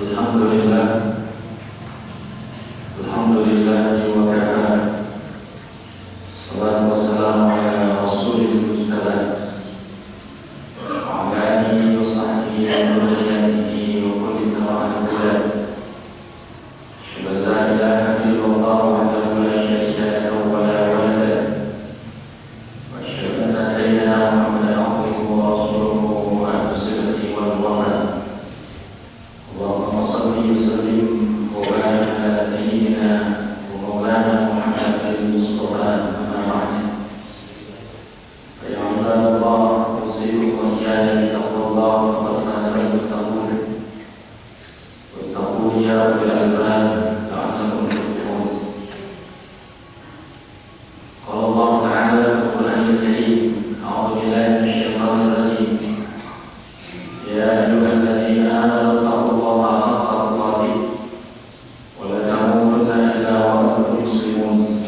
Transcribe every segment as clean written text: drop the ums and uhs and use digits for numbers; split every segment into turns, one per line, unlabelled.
Alhamdulillah, Alhamdulillah wa kafa. Salatu wassalamu ala rasulil mustafa wa ala alihi wa sahbihi wa dhurriyyatihi wa kulli tabi'in huda. Asyhadu an la ilaha illallah wahdahu la syarika lahu wa la walada wa asyhadu anna sayyidina Muhammadan abduhu wa rasuluhu wa ahlu sirrihi wal wafa. Allahumma salli wa sallim wa barik ala sayyidina wa maulana Muhammad al-Mustafa amma ba'd. Fa ya ibadallah, usikum wa iyaya bi taqwallah faqad faza al-muttaqun. Wattaqu ya ulil albab la'allakum tuflihun. Qala Allah ta'ala fi al-Qur'anil Karim, a'udzu billahi minasy syaithanir rajim. Ya ayyuhalladzina amanu taqullaha haqqa tuqatih wa la tamutunna illa wa antum muslimun.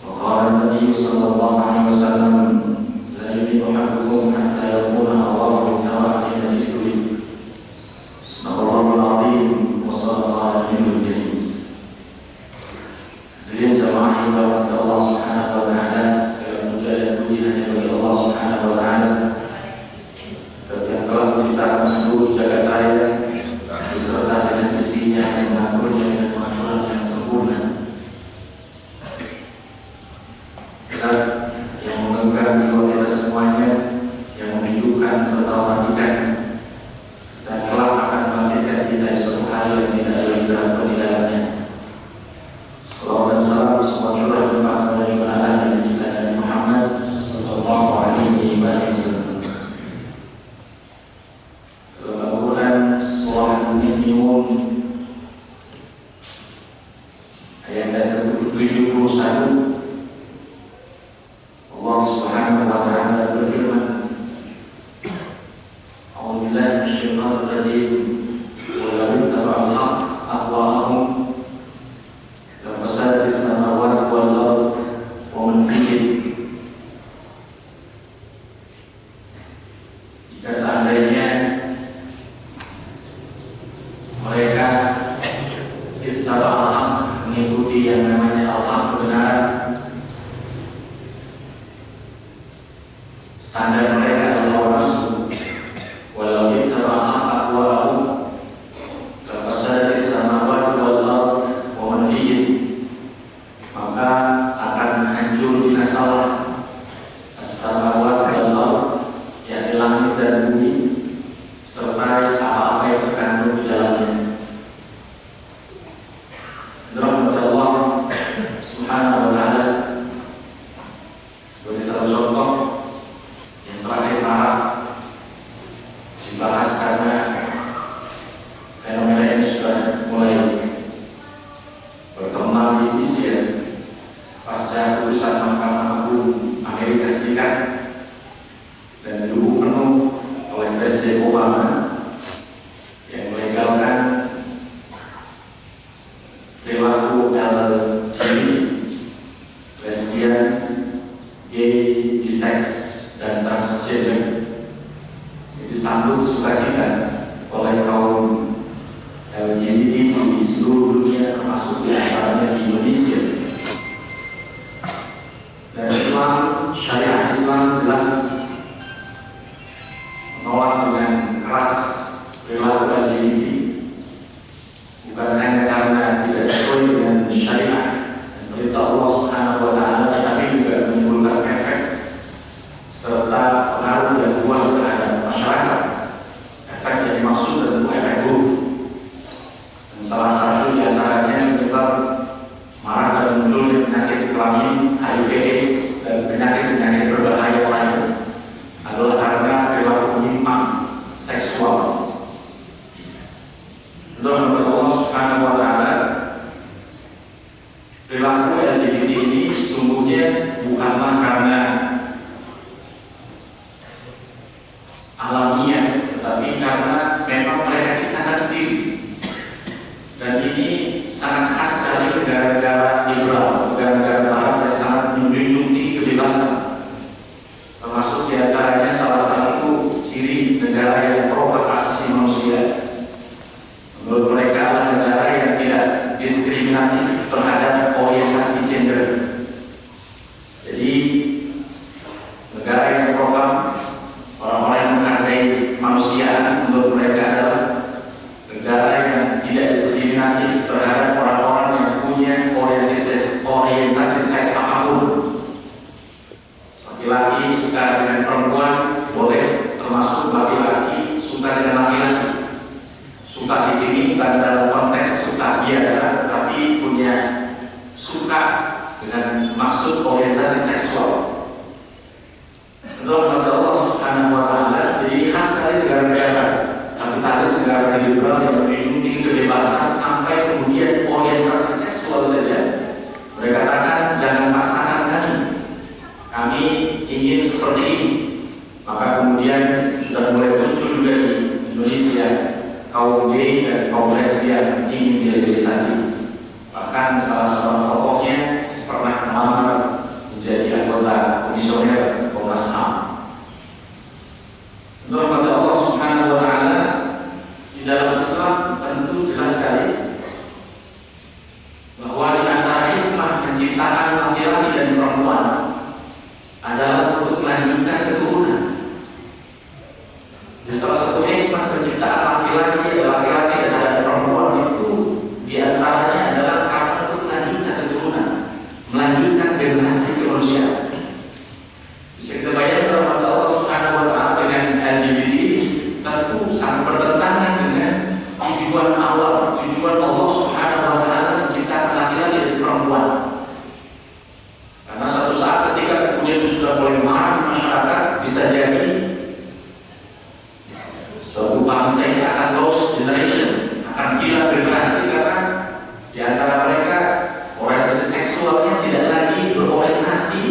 Wa qala an-nabiy sallallahu alaihi wasallam, la yu'minu ahadukum hatta yakuna Allahu ta'ala fi masjidih. Sadaqallahul azim wa sadaqal nabiyul karim. Hadirin jamaah yang dirahmati Allah Subhanahu wa taala, segala puja dan puji hanya bagi Allah Subhanahu wa taala yang telah menciptakan seluruh jagat raya beserta dengan isinya dan mengaturnya dengan pengaturan yang sempurna. Zat yang menggerakkan jiwa kita semuanya, yang menghidupkan serta mematikan, dan kelak akan membangkitkan kita di suatu hari yang tidak ada lagi ragu di dalamnya. Salawat dan salam semua curah limpah kepada junjungan dan kita Nabi Muhammad sallallahu alaihi wasallam. Surah Al-Mu'minun ayat ke-71, Allah Subhanahu wa taala berfirman, A'udzu billahi minasyaitonir rajim. Wa law ittaba'al haqq ahwa'ahum lafasadatis samawati wal ardh wa man fihin. Jika seandainya mereka ittaba'al mengikuti yang namanya al-haq, kebenaran, standar mereka adalah rasul. Walau ittaba'al haqq ahwa'ahum lafasadatis samawati wal ardh wa man fihin, maka akan hancur binasalah as-samawati wal ardh, yakni langit dan bumi serta apa-apa yang terkandung di dalamnya. Rahmat Allah Subhanahu wa taala sebagai salah contoh yang terakhir marak dibahas karena fenomena ini sudah mulai berkembang di Asia pasca keputusan Mahkamah Agung Amerika Serikat dan didukung penuh oleh Presiden Obama yang melegalkan perilaku LGBT, lesbian, gay, bisex, dan transgender. Disambut sukacita oleh kaum LGBT di seluruh dunia, termasuk di antaranya di Indonesia. Dan Islam, syariat Islam jelas menolak dengan keras perilaku LGBT, bukan hanya karena tidak sesuai dengan syariat dan perintah Allah Subhanahu wa taala, tetapi juga menimbulkan efek serta pengaruh yang luas terhadap masyarakat. Efek yang dimaksud tentu efek buruk, dan salah satu di antaranya menyebab marak dan munculnya penyakit kelamin, HIV/AIDS, dan penyakit-penyakit berbahaya lain adalah karena perilaku menyimpang seksual. Menurut Allah Subhanahu wa taala, perilaku LGBT ini sesungguhnya bukanlah karena alamiah, tetapi karena memang mereka bukan dalam konteks suka biasa, tapi punya suka dengan maksud orientasi seksual. Menurut Allah Subhanahu wa Ta'ala, jadi khas sekali negara-negara kapitalis, negara liberal yang berujung tinggi kebebasan sampai kemudian orientasi seksual saja. Mereka katakan jangan paksakan kami ingin seperti ini. Maka kemudian sudah mulai muncul juga di Indonesia kaum gay dan kaum lesbian ingin dilegalisasi. Bahkan salah seorang tokohnya pernah melamar menjadi anggota komisioner Komnas HAM. Menurut Allah Subhanahu wa Ta'ala, di dalam Islam tentu jelas sekali bahwa di antara hikmah penciptaan laki-laki dan perempuan adalah untuk melanjutkan keturunan. Dan salah satu hikmah penciptaan laki-laki dan ada perempuan itu diantaranya adalah karena untuk melanjutkan keturunan, melanjutkan generasi kemanusiaan. Bisa kita bayangkan bahwa Allah Subhanahu wa Ta'ala dengan LGBT tentu sangat bertentangan dengan tujuan awal, tujuan Allah Subhanahu wa Ta'ala menciptakan laki-laki dan perempuan. Karena suatu saat ketika kemudian sudah mulai marah di masyarakat, bisa jadi suatu bangsa ini akan lost generation, akan hilang generasi karena di antara mereka orientasi seksualnya tidak lagi berorientasi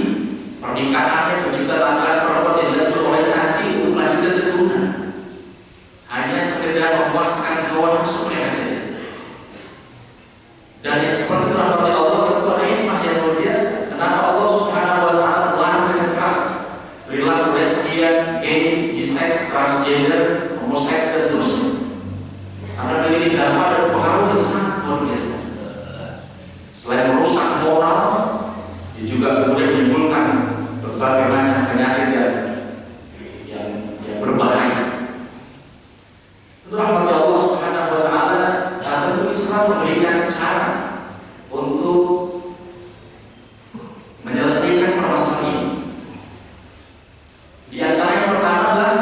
pernikahannya, penciptaan laki-laki perempuan tidak berorientasi untuk melanjutkan keturunan, hanya sekedar memuaskan hawa nafsu mereka saja. Dan yang seperti itu rahmat Allah tentu ada hikmah yang luar biasa. Kenapa Allah Subhanahu wa Ta'ala melarang dengan keras perilaku lesbian, gay, bisex, transgender, homoseks dan seterusnya? Karena memiliki dampak dan pengaruh yang sangat luar biasa. Selain merusak moral, dia juga kemudian menimbulkan berbagai macam penyakit yang berbahaya. Itu rahmat Allah Subhanahu wa Ta'ala. Tentu Islam memberikan cara untuk menyelesaikan permasalahan ini. Di antara yang pertama adalah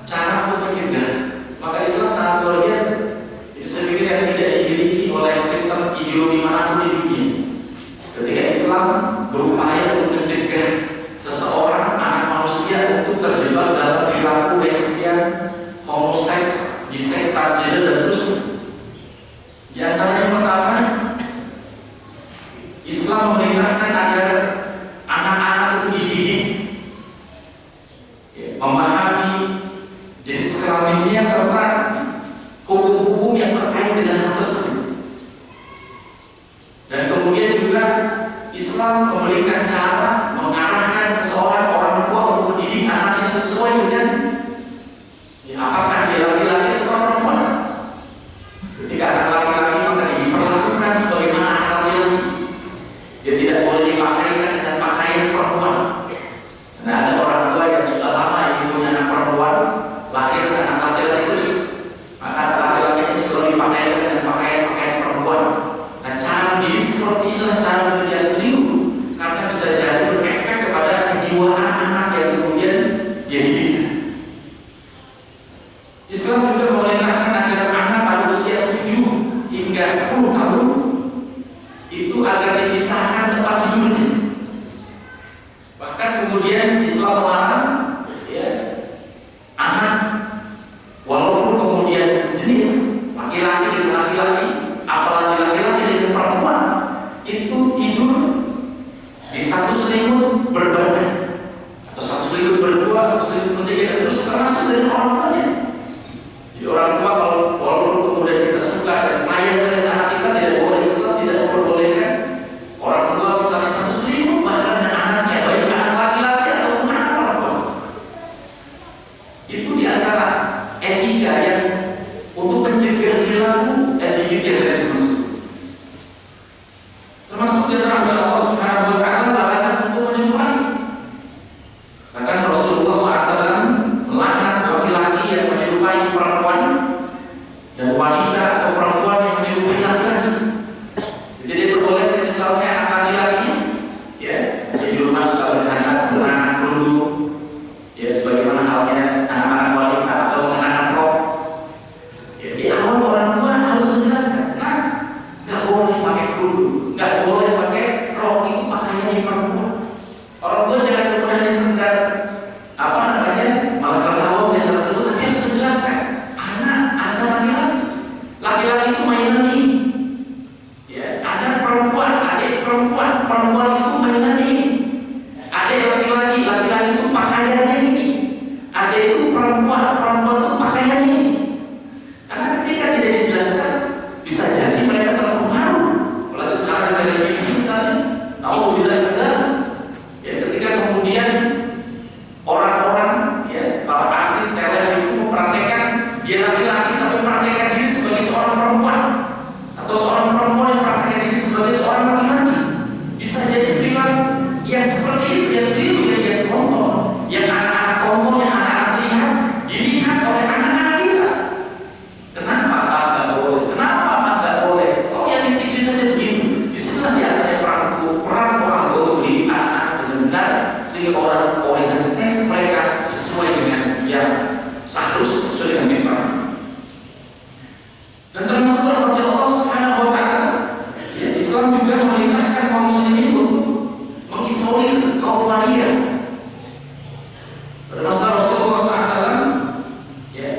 cara untuk mencegah. Maka Islam sangat luar biasa. Saya pikir yang tidak dimiliki oleh sistem ideologi manapun di dunia. Ketika Islam berupaya untuk mencegah seseorang, anak manusia, untuk terjebak dalam perilaku lesbian, homoseks, bisex, transgender dan seterusnya. Di antara yang pertama, Islam memerintahkan agar anak-anak itu dididik, memahami jenis kelaminnya serta hukum-hukum yang terkait dengan hal tersebut. Dan kemudian juga Islam memberikan cara mengarahkan seseorang orang tua untuk mendidik anaknya sesuai dengan apakah dia laki-laki atau perempuan. Ketika anak laki-laki maka diperlakukan sebagaimana anak laki-laki. Dia tidak boleh dipakaikan dengan pakaian perempuan. Nah, ada orang tua yang sudah lama ingin punya anak perempuan, lahir anak laki-laki terus, maka anak laki-laki ini selalu dipakaikan dengan pakaian perempuan. Nah, cara mendidik seperti inilah cara mendidik yang keliru, karena bisa jadi berefek kepada kejiwaan anak yang kemudian dia didik. Islam juga memerintahkan agar anak pada usia 7 hingga 10 tahun itu agar dipisahkan tempat tidurnya. Bahkan kemudian Islam melarang anak walaupun kemudian sejenis laki-laki dengan laki-laki, apalagi laki-laki dengan perempuan, itu tidur di satu selimut berbadan atau satu selimut berdua, satu selimut bertiga, dan terus termasuk dari orang tuanya. Jadi orang tua kalau walaupun kemudian kita suka dan sayang dengan anak kita, tidak boleh, Islam tidak memperbolehkan orang tua misalnya satu selimut bahkan dengan anaknya, baik anak laki-laki ataupun anak perempuan. Itu diantara etika yang untuk mencegah perilaku LGBT yang tidak semestinya. Termasuk di dalam Allah Subhanahu wa Ta'ala larangan untuk menyerupai. Bahkan Rasulullah SAW melaknat laki-laki yang menyerupai perempuan dan wanita atau perempuan yang menyerupai laki-laki. Jadi dia berboleh misalnya anak laki-laki, di rumah suka bercanda, berenang, berundung, sebagaimana halnya anak-anak wanita atau anak-anak rock. Di awal orang tua harus itu mainan ini. Ya, ada perempuan, adik perempuan, perempuan itu mainan ini. Adik laki-laki, laki-laki itu pakaiannya ini. Adik itu perempuan, perempuan itu pakaiannya ini. Karena ketika tidak dijelaskan, bisa jadi mereka terpengaruh. Apalagi sekarang di televisi misalnya, alhamdulillah ya, ketika kemudian orang-orang, ya, para artis seleb itu mempraktekkan dia laki-laki tapi mempraktekkan diri sebagai seorang perempuan, atau seorang perempuan yang mempraktekkan diri sebagai seorang laki-laki, bisa jadi perilaku yang seperti itu, yang keliru, yang kontrol, yang anak-anak kontrol, yang anak-anak dilihat oleh anak-anak kita. Kenapa nggak boleh? Kenapa nggak boleh? Oh, yang di TV saja begitu. Disitulah dia ada peran orang tua beri anak-anak dengan benar, sehingga orang orientasi seks mereka sesuai dengan yang seharusnya, sesuai dengan firman. Dan termasuk rahmat Allah Subhanahu wa Ta'ala, ya, Islam juga memerintahkan kaum muslimin untuk mengisolir kaum wanita. Pada masa Rasulullah SAW, ya,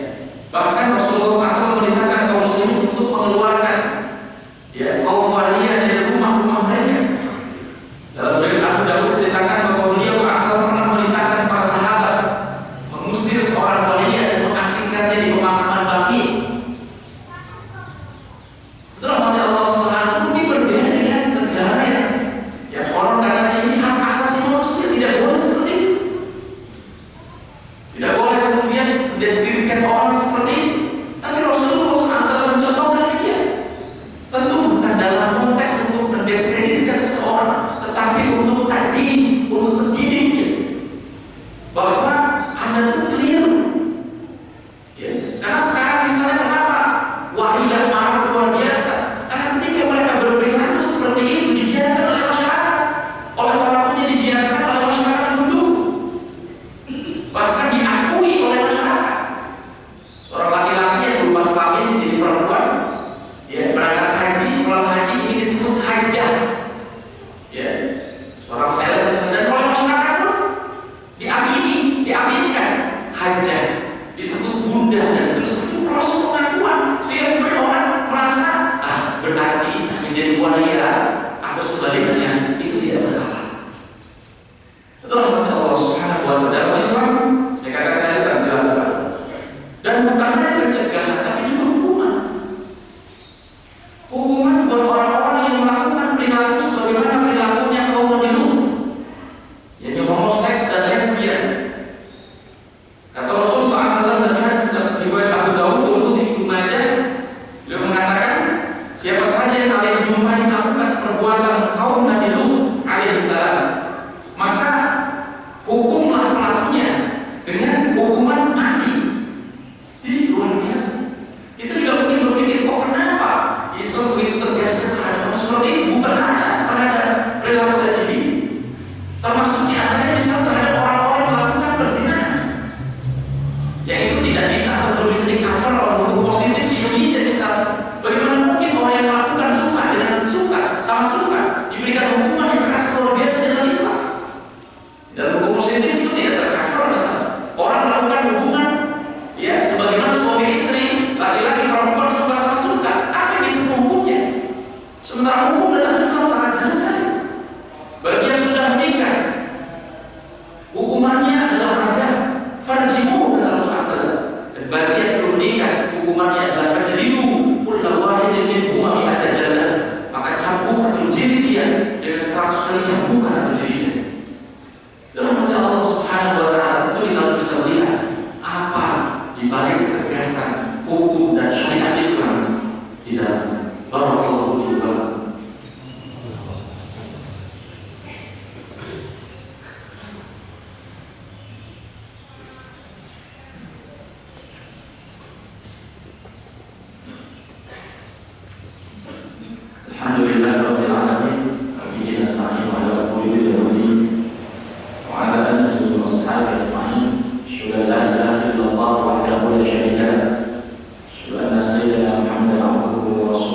bahkan Rasulullah SAW memerintahkan kaum muslimin untuk mengeluarkan, ya, kaum wanita dari rumah-rumah mereka. Dalam riwayat Abu Dawud ceritakan bahwa beliau SAW pernah memerintahkan para sahabat mengusir seorang wanita dan mengasingkannya di pemakaman Baqi. Itulah makna Allah Subhanahu ini berbeda dengan negara yang orang katanya ini hak asasi manusia, tidak boleh seperti itu. Tidak boleh kemudian mendeskripsikan orang seperti itu. Tapi Rasulullah SAW mencontohkan dia. Tentu bukan dalam konteks untuk mendiskreditkan seseorang, tetapi untuk tadi, untuk mendidik dia bahwa Anda itu keliru. Ya. Karena sekarang misalnya kenapa wanita marah luar biasa? Karena ketika mereka berperilaku seperti itu dibiarkan oleh masyarakat, oleh orang tuanya dibiarkan oleh masyarakat Hindu, bahkan diakui oleh masyarakat. Seorang laki-laki yang berubah kelamin menjadi perempuan, ya, berangkat haji, pulang haji, ini disebut hajah. Ya, seorang seleb dan oleh masyarakat pun diaminkan hajah, disebut bunda dan terus itu proses pengakuan sehingga orang merasa berarti menjadi wanita atau sebaliknya itu tidak masalah. Itulah makna Allah Subhanahu wa Ta'ala dalam Islam. Saya katakan tadi telah jelaskan. Dan bukan hanya pencegahan tapi juga hukuman. Hukuman buat orang-orang yang melakukan perilaku sebagaimana perilakunya kaum Nabi Lut, yaitu homoseks dan lesbian. Kata Rasulullah SAW dan hadis riwayat Abu Dawud, Ibnu Majah, beliau mengatakan, siapa saja yang kalian jumpai melakukan perbuatan kaum Nabi Lut alaihissalam, maka hukumlah pelakunya dengan hukuman mati. Jadi luar biasa. Kita juga mungkin berpikir, kok kenapa Islam begitu tegas terhadap orang seperti ini? Bukan hanya terhadap perilaku LGBT, termasuk di antaranya misalnya terhadap orang-orang yang melakukan perzinahan, yang itu tidak bisa atau bisa di-cover oleh hukum positif di Indonesia misalnya. Bagaimana mungkin orang yang melakukan suka dengan suka sama suka diberikan hukuman yang keras luar biasa dalam Islam? Dalam hukum positif itu tidak ter-cover misalnya. Orang melakukan hubungan, ya, sebagaimana suami istri, laki-laki perempuan suka sama suka, apa yang bisa hukumnya? Sementara hukum dalam Islam sangat jelas sekali. Bagi yang sudah menikah, hukumannya adalah rajam, farjimu kata Rasulullah SAW. Dan bagi yang belum menikah, hukumannya adalah fajlidu kulla wahidin minhuma mi'ata jaldah. Maka cambuk atau jilid dia dengan 100 kali cambukan atau jilidnya. Dalam hati Allah Subhanahu wa Ta'ala itu kita harus bisa melihat apa di balik ketegasan hukum dan syariat Islam di dalamnya. Barakallahu fiikum. Alhamdulillah rabbil alamin. Bihi nasta'inu ala umuri dunya wa ala alihi wa sahbihi ajma'in. Asyhadu an la ilaha illallah wahdahu la syarika lahu. Asyhadu anna sayyidina Muhammadan abduhu wa rasuluhu.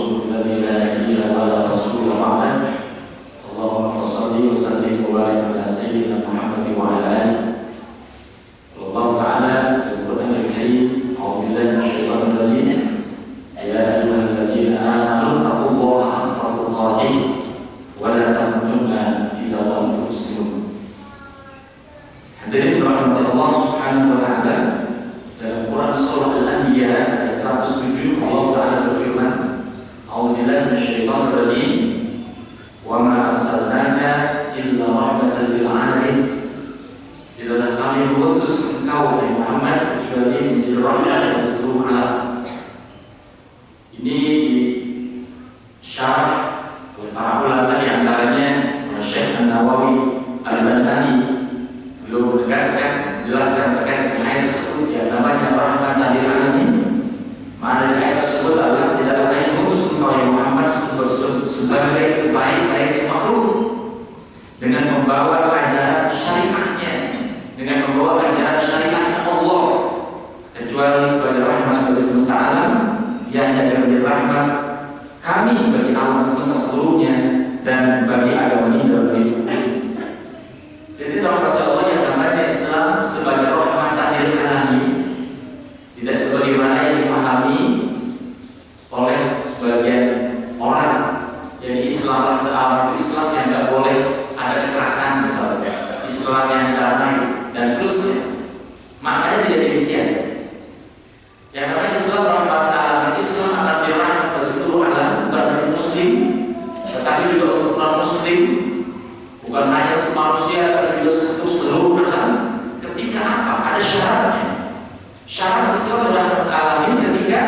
adalah tidak lain mengutus engkau ya Muhammad sebagai sebaik-baik makhluk dengan membawa ajaran syariahnya, dengan membawa ajaran syariahnya Allah, kecuali sebagai rahmat bagi semesta alam yang ada menjadi rahmat kami bagi alam semesta seluruhnya dan bagi agama ini dalam hidup. Jadi rahmat Allah yang namanya Islam sebagai rahmatan lil alamin, tidak sebagaimana yang difahami oleh sebagian orang. Jadi Islam rahmat alam itu Islam yang tidak boleh ada kekerasan, misalnya Islam yang damai dan seterusnya. Maknanya tidak demikian. Yang namanya Islam rahmat alam, Islam akan dirahmat bagi seluruh alam, bukan hanya Muslim, tetapi juga untuk non Muslim, bukan hanya untuk manusia, tapi juga untuk seluruh alam. Ketika apa? Ada syaratnya. Syarat Islam rahmat alam ketika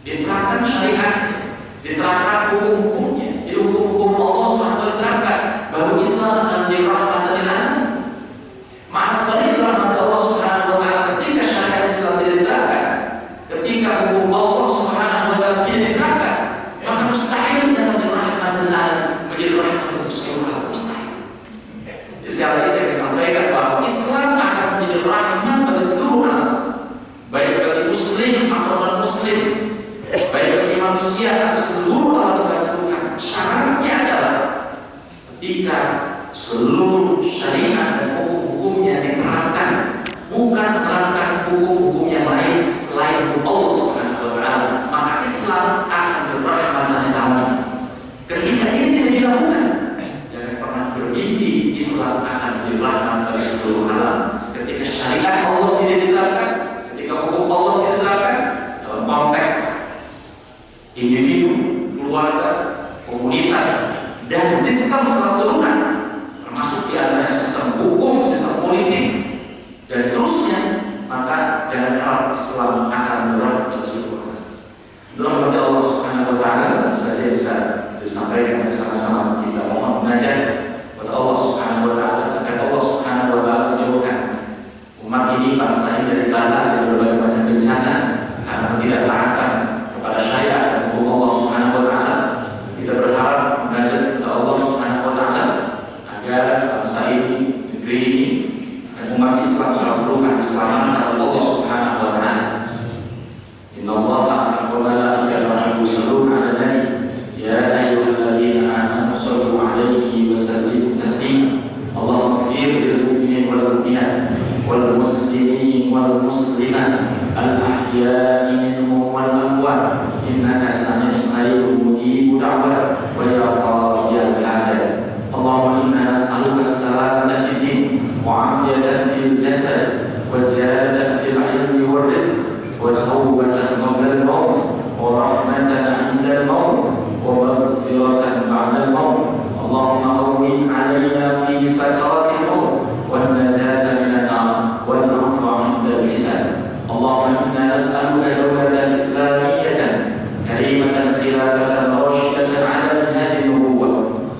diterapkan syariat, diterapkan hukum-hukumnya. Jadi hukum-hukum Allah SWT diterapkan, baru Islam akan dirahmatan lil alamin. Maka sebaliknya rahmat Allah SWT ketika syariat Islam tidak diterapkan, ketika hukum Allah SWT tidak diterapkan, maka mustahil dalam dirahmatan lil alamin, menjadi rahmat untuk seluruh alam, mustahil. Jadi sekali lagi saya sampaikan bahwa Islam akan menjadi rahmat bagi seluruh alam, baik bagi Muslim atau non Muslim, baik bagi manusia atau seluruh alam secara keseluruhan. Syaratnya adalah ketika seluruh syariat dan hukum-hukumnya diterapkan, bukan menerapkan hukum-hukum yang lain selain hukum Allah Subhanahu wa Ta'ala, maka Islam akan berrahmatan lil alamin. Ketika ini tidak dilakukan, jangan pernah bermimpi Islam akan dirahmat bagi seluruh alam. Ketika syariat Allah tidak diterapkan, ketika hukum Allah tidak diterapkan dalam konteks individu, keluarga, komunitas, dan sistem keseluruhan, termasuk di antara sistem hukum, sistem politik, dan seterusnya, maka jangan harap Islam akan berubah bagi seluruh. Doa kepada Allah Subhanahu wa Ta'ala saja bisa disampaikan bersama-sama. Kita mohon menajat kepada Allah Subhanahu wa Ta'ala agar Allah Subhanahu wa Ta'ala menjauhkan umat ini, bangsa ini dari bala dan berbagai macam bencana karena tidak taatan kepada syariat dan hukum Allah Subhanahu wa Ta'ala. Kita berharap menajat kepada Allah Subhanahu wa Ta'ala agar bangsa ini, negeri ini, dan umat Islam secara keseluruhan diselamatkan oleh Allah Subhanahu wa Ta'ala. Inna Allaha wa malaikatahu yusholluna 'alan nabi ya ayyuhalladzina amanu shollu 'alaihi wa sallimu taslima. Allahumma ighfir lil mu'minina wal mu'minat wal muslimin wal muslimat al ahya'i minhum wal amwat innaka sami'un qaribun mujibud da'wat wa ya qadiyal hajat. Allahumma inna nas'aluka as-salamata fid din wa 'afiyatan fil jasad wa ziyadatan fil 'ilmi wal rizq wa tawbatan qabla al-maut wa rahmatan 'inda al-maut wa maghfiratan ba'da al-maut. Allahumma hawwin 'alaina fi sakaratil maut wan najata minan nar wal 'afwa 'inda al-hisab. Allahumma inna nas'aluka dawlatan islamiyatan karimatan khilafatan rashidatan 'ala minhaj an-nubuwwah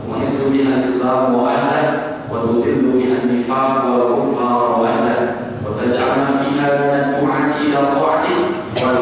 wa nisfu biha al-islam wa ahlihi wa tudillu biha an-nifaq wal kuffar wa ahlihi wa taj'alna fiha min ad-du'ati ila ta'atik wal